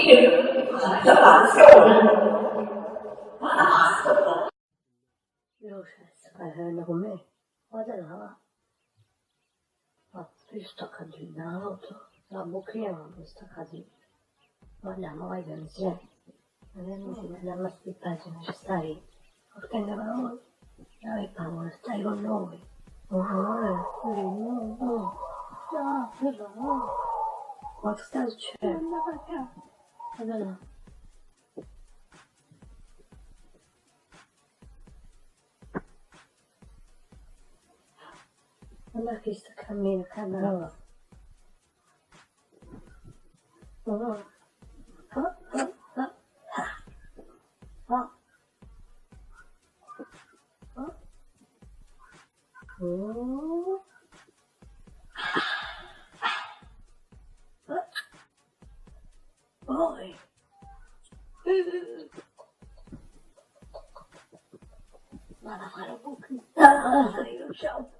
这把手麻死了。Nagu me, vaadata, just hakkasin auto, saab Ukrainast tagasi. Valjama vaidlen see. Lämmas pääsin stari. Ottenga no. Ja ei paura, stai con noi. No. Ja, no. Quanto sta succedendo? Allora. Guarda che sta camminando. Poi. Vado a fare un po' più. Io ciao.